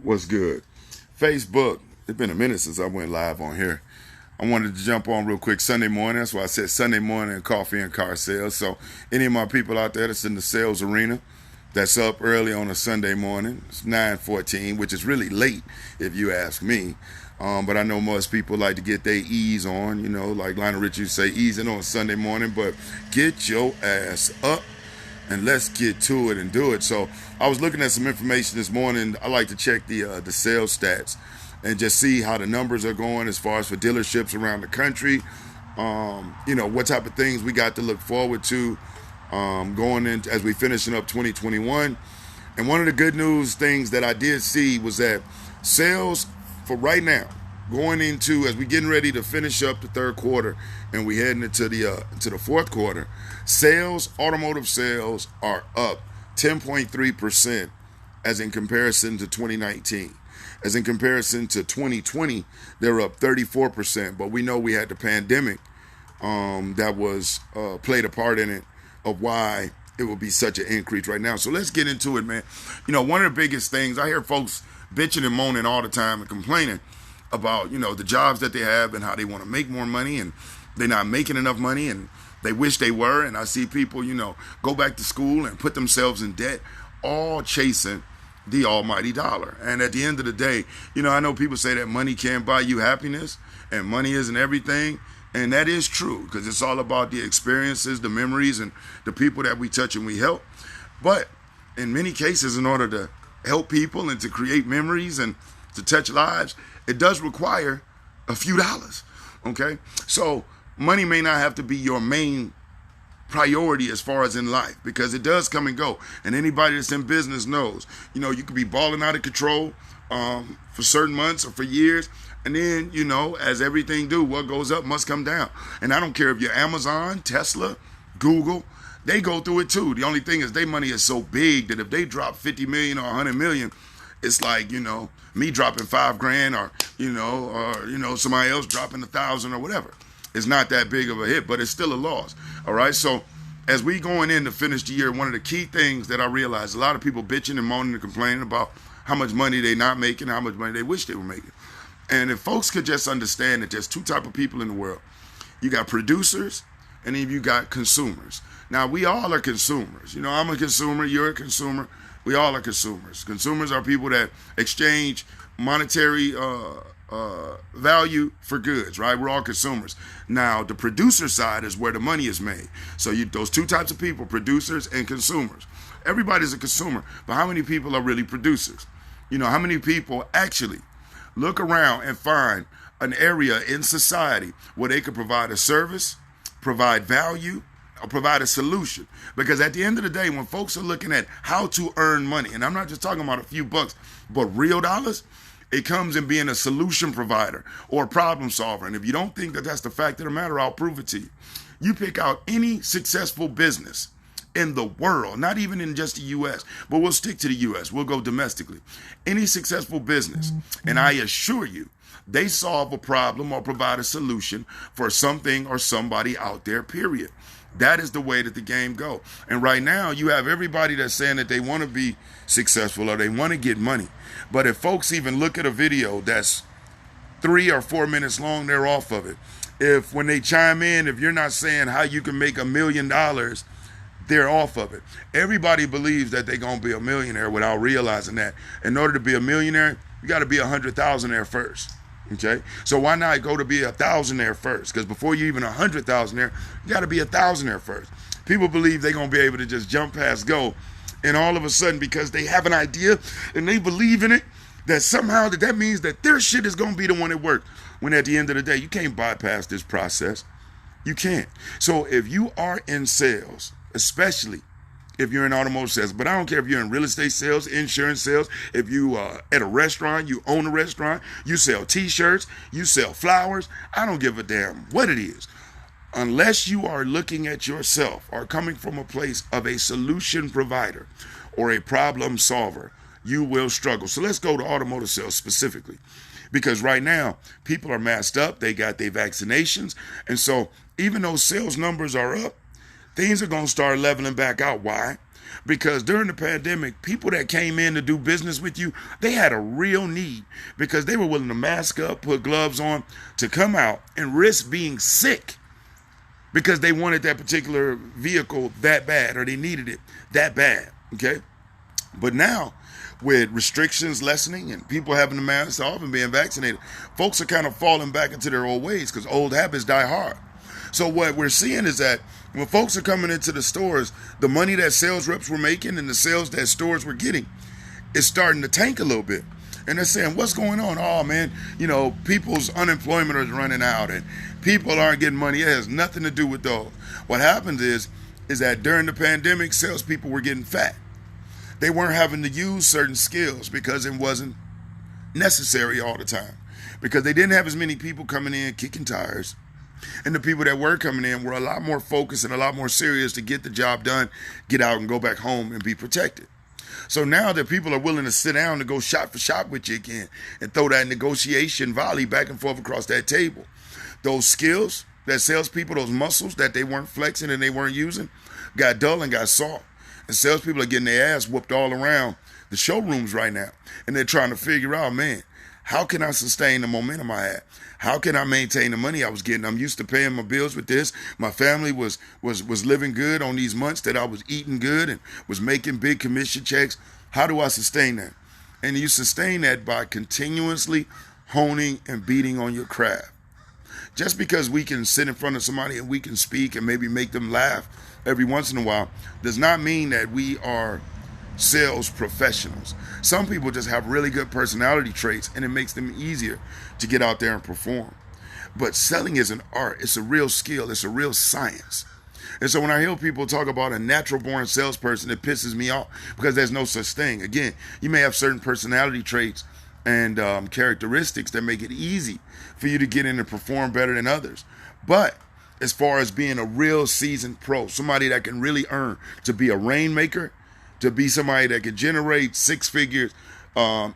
What's good? Facebook. It's been a minute since I went live on here. I wanted to jump on real quick Sunday morning. That's why I said Sunday morning coffee and car sales. So any of my people out there that's in the sales arena that's up early on a Sunday morning, it's 9:14, which is really late if you ask me. But I know most people like to get their ease on, like Lionel Richie say, easing on Sunday morning. But get your ass up and let's get to it and do it. So I was looking at some information this morning. I like to check the sales stats and just see how the numbers are going as far as for dealerships around the country. What type of things we got to look forward to going in as we finishing up 2021. And one of the good news things that I did see was that sales for right now, going into as we getting ready to finish up the third quarter and we heading into the fourth quarter, automotive sales are up 10.3% as in comparison to 2019. As in comparison to 2020, they're up 34%. But we know we had the pandemic that was played a part in it of why it will be such an increase right now. So let's get into it, man. One of the biggest things, I hear folks bitching and moaning all the time and complaining about, the jobs that they have and how they want to make more money and they're not making enough money and they wish they were. And I see people, go back to school and put themselves in debt, all chasing the almighty dollar. And at the end of the day, I know people say that money can't buy you happiness and money isn't everything. And that is true because it's all about the experiences, the memories, and the people that we touch and we help. But in many cases, in order to help people and to create memories and to touch lives, it does require a few dollars. Okay? So money may not have to be your main priority as far as in life because it does come and go. And anybody that's in business knows, you could be balling out of control for certain months or for years. And then, as everything do, what goes up must come down. And I don't care if you're Amazon, Tesla, Google, they go through it too. The only thing is their money is so big that if they drop 50 million or 100 million, it's like, me dropping $5,000 or somebody else dropping 1,000 or whatever. It's not that big of a hit, but it's still a loss. All right. So as we going in to finish the year, one of the key things that I realized, a lot of people bitching and moaning and complaining about how much money they not making, how much money they wish they were making. And if folks could just understand that there's two types of people in the world. You got producers and then you got consumers. Now, we all are consumers. I'm a consumer, you're a consumer. We all are consumers. Consumers are people that exchange monetary value for goods, right? We're all consumers. Now, the producer side is where the money is made. So those two types of people, producers and consumers. Everybody's a consumer, but how many people are really producers? How many people actually look around and find an area in society where they could provide a service, provide value, or provide a solution? Because at the end of the day, when folks are looking at how to earn money, and I'm not just talking about a few bucks, but real dollars, it comes in being a solution provider or a problem solver. And if you don't think that that's the fact of the matter, I'll prove it to you. You pick out any successful business in the world, not even in just the U.S., but we'll stick to the U.S. We'll go domestically. Any successful business, and I assure you, they solve a problem or provide a solution for something or somebody out there, period. That is the way that the game go. And right now, you have everybody that's saying that they want to be successful or they want to get money. But if folks even look at a video that's 3 or 4 minutes long, they're off of it. If when they chime in, if you're not saying how you can make $1 million, they're off of it. Everybody believes that they're going to be a millionaire without realizing that. In order to be a millionaire, you got to be 100,000 first. Okay? So why not go to be 1,000 first? Because before you even 100,000 you got to be 1,000 first. People believe they're going to be able to just jump past go. And all of a sudden, because they have an idea and they believe in it, that somehow that means that their shit is going to be the one that works. When at the end of the day, you can't bypass this process. You can't. So if you are in sales, especially if you're in automotive sales, but I don't care if you're in real estate sales, insurance sales, if you at a restaurant, you own a restaurant, you sell t-shirts, you sell flowers, I don't give a damn what it is. Unless you are looking at yourself or coming from a place of a solution provider or a problem solver, you will struggle. So let's go to automotive sales specifically. Because right now, people are masked up, they got their vaccinations, and so even though sales numbers are up, things are going to start leveling back out. Why? Because during the pandemic, people that came in to do business with you, they had a real need because they were willing to mask up, put gloves on, to come out and risk being sick because they wanted that particular vehicle that bad, or they needed it that bad, okay? But now, with restrictions lessening and people having to mask off and being vaccinated, folks are kind of falling back into their old ways because old habits die hard. So what we're seeing is that when folks are coming into the stores, the money that sales reps were making and the sales that stores were getting is starting to tank a little bit. And they're saying, what's going on? Oh, man, people's unemployment is running out and people aren't getting money. It has nothing to do with those. What happens is that during the pandemic, salespeople were getting fat. They weren't having to use certain skills because it wasn't necessary all the time. Because they didn't have as many people coming in kicking tires. And the people that were coming in were a lot more focused and a lot more serious to get the job done, get out and go back home and be protected. So now that people are willing to sit down and go shot for shot with you again and throw that negotiation volley back and forth across that table, those skills, that salespeople, those muscles that they weren't flexing and they weren't using, got dull and got soft. And salespeople are getting their ass whooped all around the showrooms right now. And they're trying to figure out, man, how can I sustain the momentum I had? How can I maintain the money I was getting? I'm used to paying my bills with this. My family was living good on these months that I was eating good and was making big commission checks. How do I sustain that? And you sustain that by continuously honing and beating on your craft. Just because we can sit in front of somebody and we can speak and maybe make them laugh every once in a while does not mean that we are sales professionals. Some people just have really good personality traits and it makes them easier to get out there and perform. But selling is an art. It's a real skill. It's a real science. And so when I hear people talk about a natural born salesperson, it pisses me off because there's no such thing. Again, you may have certain personality traits and characteristics that make it easy for you to get in and perform better than others. But as far as being a real seasoned pro, somebody that can really earn, to be a rainmaker, to be somebody that can generate six-figure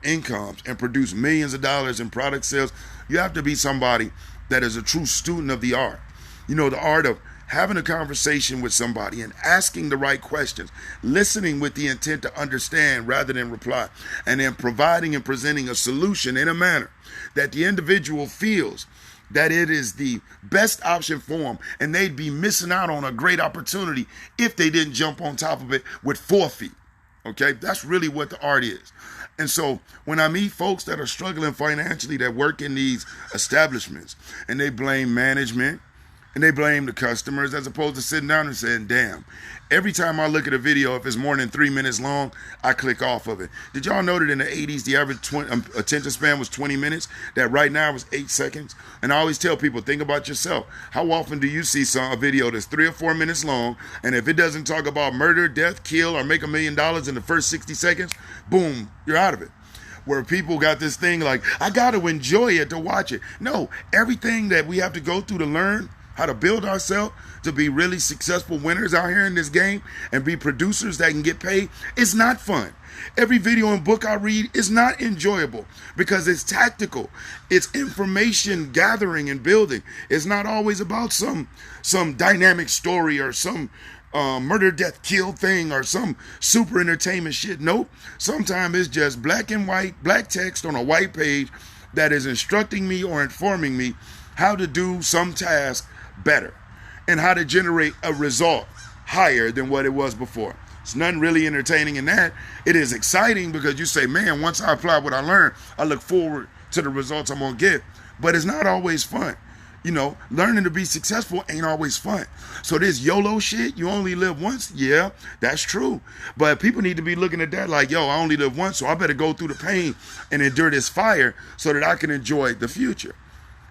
incomes and produce millions of dollars in product sales, you have to be somebody that is a true student of the art. The art of having a conversation with somebody and asking the right questions, listening with the intent to understand rather than reply, and then providing and presenting a solution in a manner that the individual feels that it is the best option for them, and they'd be missing out on a great opportunity if they didn't jump on top of it with 4 feet. Okay, that's really what the art is. And so when I meet folks that are struggling financially that work in these establishments and they blame management and they blame the customers as opposed to sitting down and saying, damn, every time I look at a video, if it's more than 3 minutes long, I click off of it. Did y'all know that in the 80s, the average attention span was 20 minutes? That right now is 8 seconds? And I always tell people, think about yourself. How often do you see a video that's 3 or 4 minutes long, and if it doesn't talk about murder, death, kill, or make $1 million in the first 60 seconds, boom, you're out of it. Where people got this thing like, I got to enjoy it to watch it. No, everything that we have to go through to learn how to build ourselves to be really successful winners out here in this game and be producers that can get paid, it's not fun. Every video and book I read is not enjoyable because it's tactical. It's information gathering and building. It's not always about some dynamic story or some murder, death, kill thing or some super entertainment shit. Nope. Sometimes it's just black and white, black text on a white page that is instructing me or informing me how to do some task better and how to generate a result higher than what it was before. It's nothing really entertaining in that. It is exciting because you say, man, once I apply what I learned, I look forward to the results I'm going to get. But it's not always fun. Learning to be successful ain't always fun. So this YOLO shit, you only live once, yeah, that's true. But people need to be looking at that like, I only live once, so I better go through the pain and endure this fire so that I can enjoy the future.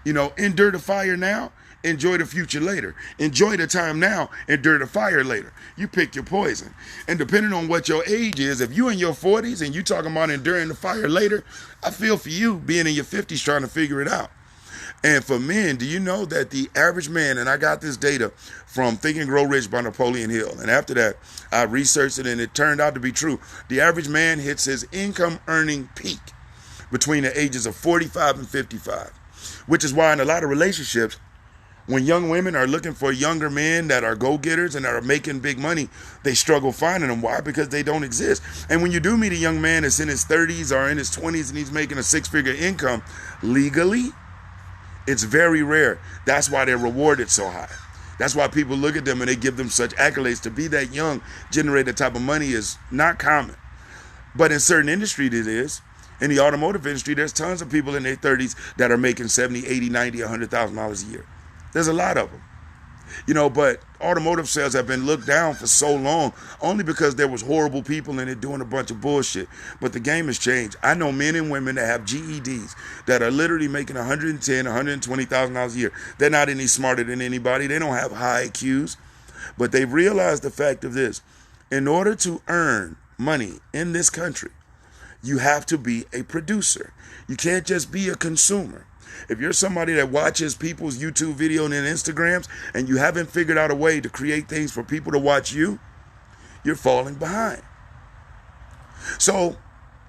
Endure the fire now, enjoy the future later. Enjoy the time now, endure the fire later. You pick your poison. And depending on what your age is, if you're in your 40s and you talking about enduring the fire later, I feel for you being in your 50s trying to figure it out. And for men, do you know that the average man, and I got this data from Think and Grow Rich by Napoleon Hill, and after that, I researched it and it turned out to be true. The average man hits his income earning peak between the ages of 45 and 55, which is why in a lot of relationships, When young women are looking for younger men that are go-getters and that are making big money, they struggle finding them. Why? Because they don't exist. And when you do meet a young man that's in his 30s or in his 20s and he's making a six-figure income legally, it's very rare. That's why they're rewarded so high. That's why people look at them and they give them such accolades. To be that young, generate that type of money is not common. But in certain industries it is. In the automotive industry, there's tons of people in their 30s that are making 70, 80, 90, $100,000 a year. There's a lot of them. But automotive sales have been looked down for so long only because there was horrible people in it doing a bunch of bullshit. But the game has changed. I know men and women that have GEDs that are literally making $110,000, $120,000 a year. They're not any smarter than anybody. They don't have high IQs. But they've realized the fact of this. In order to earn money in this country, you have to be a producer. You can't just be a consumer. If you're somebody that watches people's YouTube video and Instagrams and you haven't figured out a way to create things for people to watch you, you're falling behind. So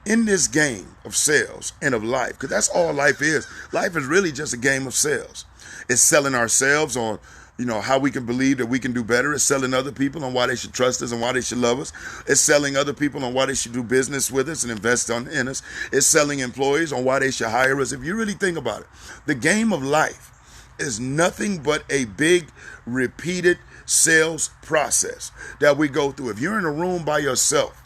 in this game of sales and of life, because that's all life is really just a game of sales. It's selling ourselves on how we can believe that we can do better. It's selling other people on why they should trust us and why they should love us. It's selling other people on why they should do business with us and invest in us. It's selling employees on why they should hire us. If you really think about it, the game of life is nothing but a big, repeated sales process that we go through. If you're in a room by yourself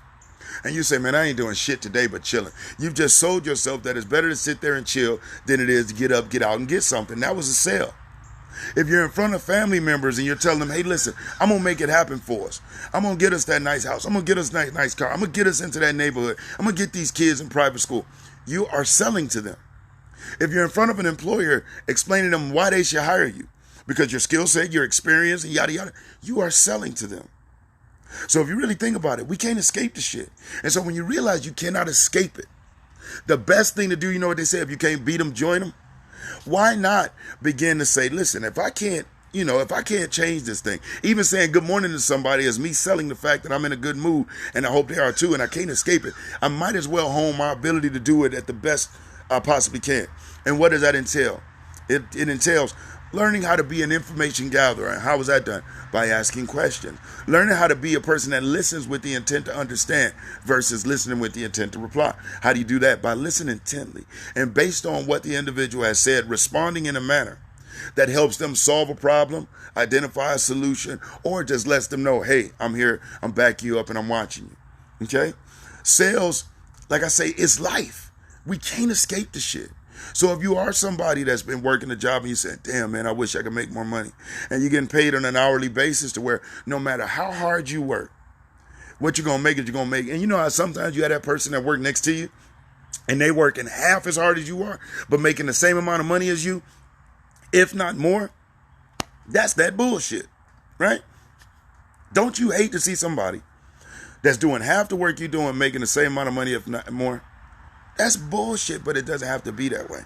and you say, man, I ain't doing shit today but chilling, you've just sold yourself that it's better to sit there and chill than it is to get up, get out, and get something. That was a sale. If you're in front of family members and you're telling them, hey, listen, I'm going to make it happen for us. I'm going to get us that nice house. I'm going to get us that nice car. I'm going to get us into that neighborhood. I'm going to get these kids in private school. You are selling to them. If you're in front of an employer explaining to them why they should hire you, because your skill set, your experience, and yada, yada, you are selling to them. So if you really think about it, we can't escape the shit. And so when you realize you cannot escape it, the best thing to do, you know what they say, if you can't beat them, join them. Why not begin to say, listen, if I can't change this thing, even saying good morning to somebody is me selling the fact that I'm in a good mood and I hope they are too, and I can't escape it. I might as well hone my ability to do it at the best I possibly can. And what does that entail? It entails learning how to be an information gatherer. And how was that done? By asking questions. Learning how to be a person that listens with the intent to understand versus listening with the intent to reply. How do you do that? By listening intently. And based on what the individual has said, responding in a manner that helps them solve a problem, identify a solution, or just lets them know, hey, I'm here, I'm backing you up, and I'm watching you. Okay? Sales, like I say, is life. We can't escape the shit. So if you are somebody that's been working a job and you say, damn, man, I wish I could make more money, and you're getting paid on an hourly basis to where no matter how hard you work, what you're going to make is you're going to make. And you know how sometimes you have that person that work next to you and they working half as hard as you are, but making the same amount of money as you, if not more? That's that bullshit, right? Don't you hate to see somebody that's doing half the work you're doing, making the same amount of money, if not more? That's bullshit, but it doesn't have to be that way.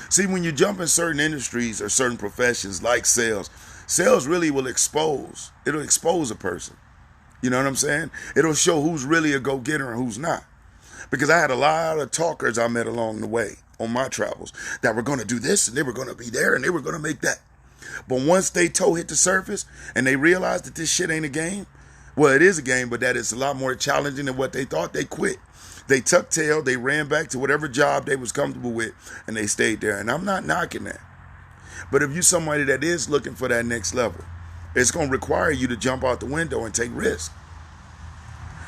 See, when you jump in certain industries or certain professions like sales, sales really will expose. It'll expose a person. You know what I'm saying? It'll show who's really a go-getter and who's not. Because I had a lot of talkers I met along the way on my travels that were going to do this and they were going to be there and they were going to make that. But once they toe hit the surface and they realized that this shit ain't a game, well, it is a game, but that it's a lot more challenging than what they thought, they quit. They tucked tail, they ran back to whatever job they was comfortable with, and they stayed there. And I'm not knocking that. But if you're somebody that is looking for that next level, it's going to require you to jump out the window and take risk.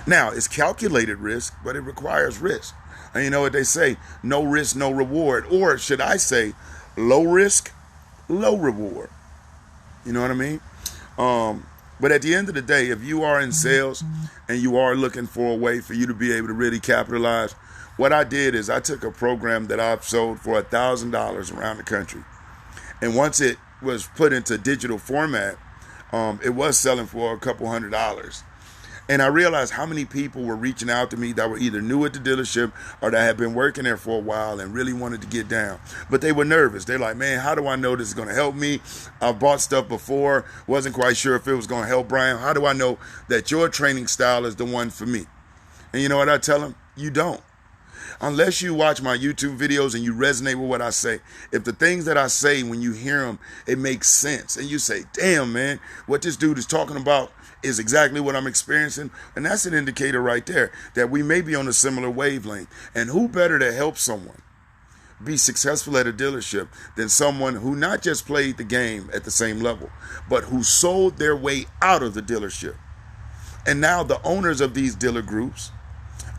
Now, it's calculated risk, but it requires risk. And you know what they say, no risk, no reward. Or should I say, low risk, low reward. You know what I mean? But at the end of the day, if you are in sales and you are looking for a way for you to be able to really capitalize, what I did is I took a program that I've sold for $1,000 around the country. And once it was put into digital format, it was selling for a couple $100. And I realized how many people were reaching out to me that were either new at the dealership or that had been working there for a while and really wanted to get down. But they were nervous. They're like, man, how do I know this is going to help me? I've bought stuff before, wasn't quite sure if it was going to help Brian. How do I know that your training style is the one for me? And you know what I tell them? You don't. Unless you watch my YouTube videos and you resonate with what I say, if the things that I say, when you hear them, it makes sense. And you say, damn, man, what this dude is talking about is exactly what I'm experiencing. And that's an indicator right there that we may be on a similar wavelength. And who better to help someone be successful at a dealership than someone who not just played the game at the same level, but who sold their way out of the dealership. And now the owners of these dealer groups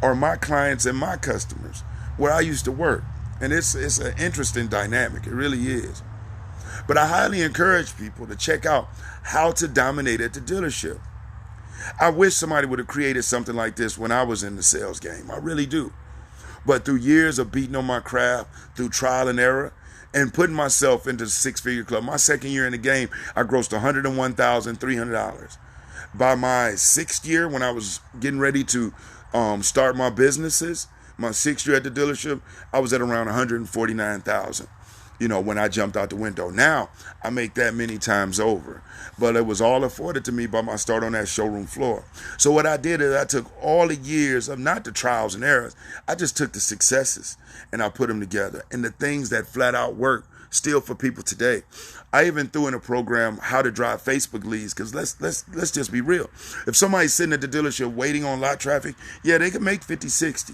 are my clients and my customers where I used to work. And it's an interesting dynamic. It really is. But I highly encourage people to check out how to dominate at the dealership. I wish somebody would have created something like this when I was in the sales game. I really do. But through years of beating on my craft, through trial and error, and putting myself into the six-figure club, my second year in the game, I grossed $101,300. By my sixth year, when I was getting ready to start my businesses, my sixth year at the dealership, I was at around $149,000. When I jumped out the window. Now, I make that many times over. But it was all afforded to me by my start on that showroom floor. So what I did is I took all the years of not the trials and errors. I just took the successes and I put them together. And the things that flat out work still for people today. I even threw in a program, how to drive Facebook leads, because let's just be real. If somebody's sitting at the dealership waiting on lot traffic, yeah, they can make 50, 60.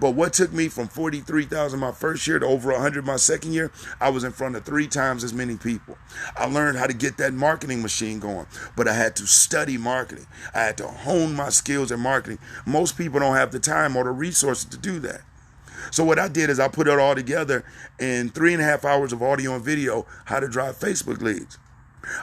But what took me from 43,000 my first year to over 100 my second year, I was in front of 3 times as many people. I learned how to get that marketing machine going, but I had to study marketing. I had to hone my skills in marketing. Most people don't have the time or the resources to do that. So what I did is I put it all together in 3.5 hours of audio and video, how to drive Facebook leads.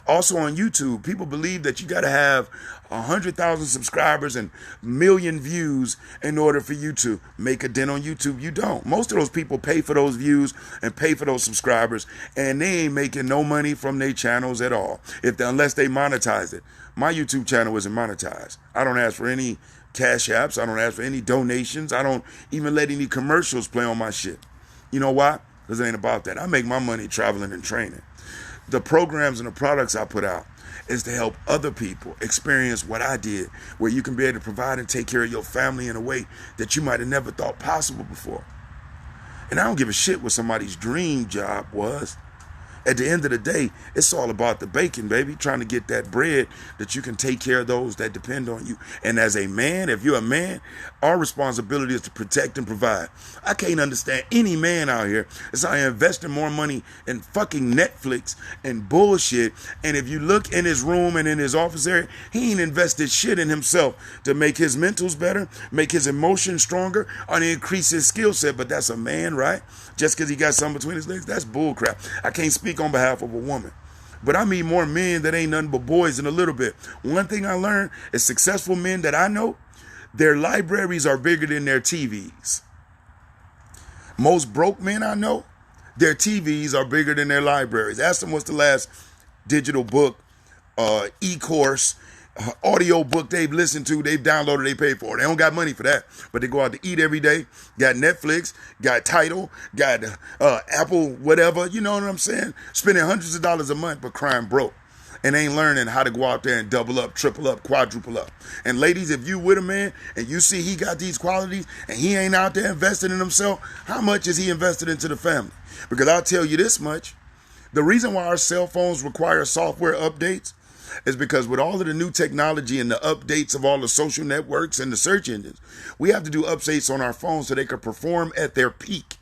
Also on YouTube, people believe that you got to have 100,000 subscribers and million views in order for you to make a dent on YouTube. You don't. Most of those people pay for those views and pay for those subscribers, and they ain't making no money from their channels at all, unless they monetize it. My YouTube channel isn't monetized. I don't ask for any cash apps. I don't ask for any donations. I don't even let any commercials play on my shit. You know why? Because it ain't about that. I make my money traveling and training. The programs and the products I put out is to help other people experience what I did, where you can be able to provide and take care of your family in a way that you might have never thought possible before. And I don't give a shit what somebody's dream job was. At the end of the day, it's all about the bacon, baby, trying to get that bread that you can take care of those that depend on you. And as a man, if you're a man, our responsibility is to protect and provide. I can't understand any man out here that's out here investing more money in fucking Netflix and bullshit. And if you look in his room and in his office area, he ain't invested shit in himself to make his mentals better, make his emotions stronger, or to increase his skill set. But that's a man, right? Just because he got something between his legs, that's bullcrap. I can't speak on behalf of a woman, but I mean more men that ain't nothing but boys in a little bit. One thing I learned is successful men that I know, their libraries are bigger than their TVs. Most broke men I know, their TVs are bigger than their libraries. Ask them what's the last digital book, e-course, audio book they've listened to, they've downloaded, they paid for it. They don't got money for that, but they go out to eat every day, got Netflix, got Tidal, got Apple, whatever, you know what I'm saying? Spending hundreds of dollars a month, but crying broke. And ain't learning how to go out there and double up, triple up, quadruple up. And ladies, if you with a man and you see he got these qualities and he ain't out there investing in himself, how much is he invested into the family? Because I'll tell you this much, the reason why our cell phones require software updates is because with all of the new technology and the updates of all the social networks and the search engines, we have to do updates on our phones so they can perform at their peak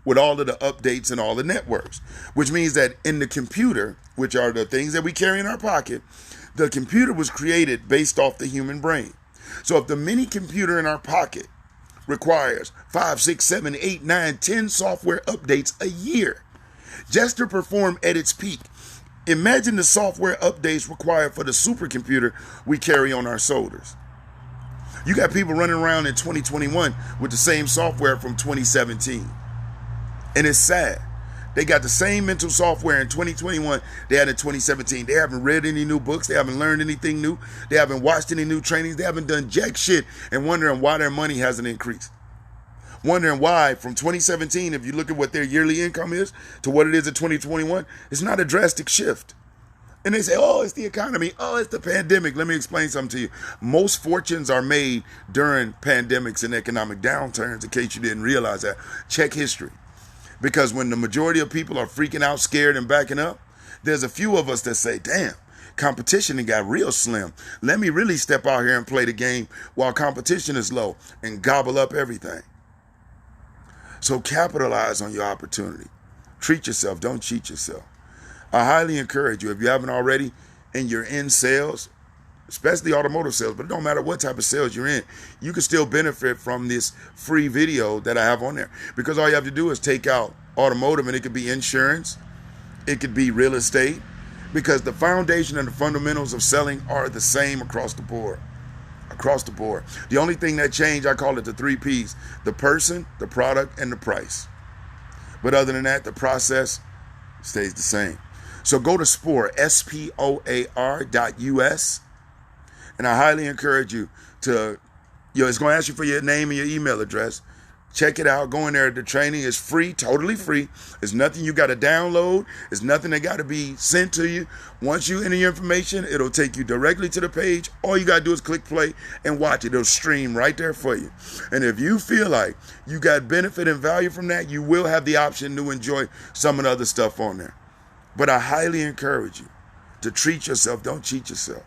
with all of the updates and all the networks, which means that in the computer, which are the things that we carry in our pocket, the computer was created based off the human brain. So if the mini computer in our pocket requires 5, 6, 7, 8, 9, 10 software updates a year just to perform at its peak, imagine the software updates required for the supercomputer we carry on our shoulders. You got people running around in 2021 with the same software from 2017. And it's sad. They got the same mental software in 2021 they had in 2017. They haven't read any new books. They haven't learned anything new. They haven't watched any new trainings. They haven't done jack shit, and wondering why their money hasn't increased. Wondering why from 2017, if you look at what their yearly income is to what it is in 2021, it's not a drastic shift. And they say, oh, it's the economy. Oh, it's the pandemic. Let me explain something to you. Most fortunes are made during pandemics and economic downturns, in case you didn't realize that. Check history. Because when the majority of people are freaking out, scared, and backing up, there's a few of us that say, damn, competition and got real slim. Let me really step out here and play the game while competition is low and gobble up everything. So capitalize on your opportunity. Treat yourself. Don't cheat yourself. I highly encourage you, if you haven't already, and you're in sales, especially automotive sales, but it don't matter what type of sales you're in, you can still benefit from this free video that I have on there. Because all you have to do is take out automotive, and it could be insurance, it could be real estate, because the foundation and the fundamentals of selling are the same across the board. Across the board. The only thing that changed, I call it the 3 Ps: the person, the product, and the price. But other than that, the process stays the same. So go to SPOR, SPOAR.us, and I highly encourage you to, it's going to ask you for your name and your email address. Check it out. Go in there. The training is free, totally free. It's nothing you got to download. It's nothing that got to be sent to you. Once you enter your information, it'll take you directly to the page. All you got to do is click play and watch it. It'll stream right there for you. And if you feel like you got benefit and value from that, you will have the option to enjoy some of the other stuff on there. But I highly encourage you to treat yourself. Don't cheat yourself.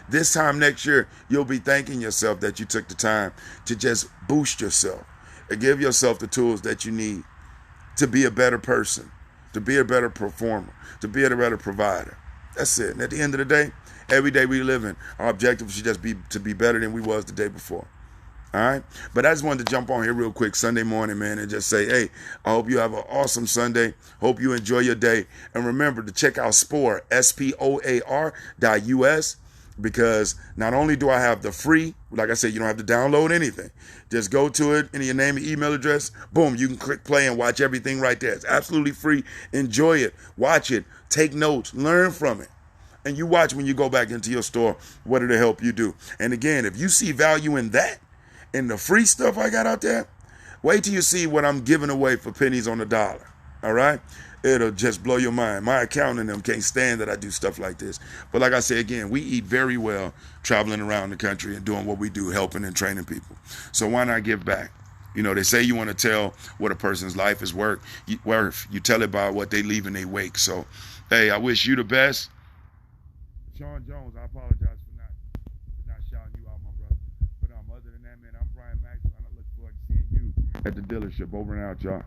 This time next year, you'll be thanking yourself that you took the time to just boost yourself and give yourself the tools that you need to be a better person, to be a better performer, to be a better provider. That's it. And at the end of the day, every day we live in, our objective should just be to be better than we was the day before. All right? But I just wanted to jump on here real quick Sunday morning, man, and just say, hey, I hope you have an awesome Sunday. Hope you enjoy your day. And remember to check out SPOR, SPOAR.us, because not only do I have the free, like I said, you don't have to download anything. Just go to it, enter your name and email address. Boom, you can click play and watch everything right there. It's absolutely free. Enjoy it. Watch it. Take notes. Learn from it. And you watch when you go back into your store what it'll help you do. And again, if you see value in that, in the free stuff I got out there, wait till you see what I'm giving away for pennies on the dollar. All right? It'll just blow your mind. My accountant and them can't stand that I do stuff like this. But like I say again, we eat very well traveling around the country and doing what we do, helping and training people. So why not give back? You know, they say you want to tell what a person's life is worth. You tell it by what they leave in their wake. So, hey, I wish you the best. Sean Jones, I apologize for not shouting you out, my brother. But other than that, man, I'm Maxwell, and I look forward to seeing you at the dealership. Over and out, y'all.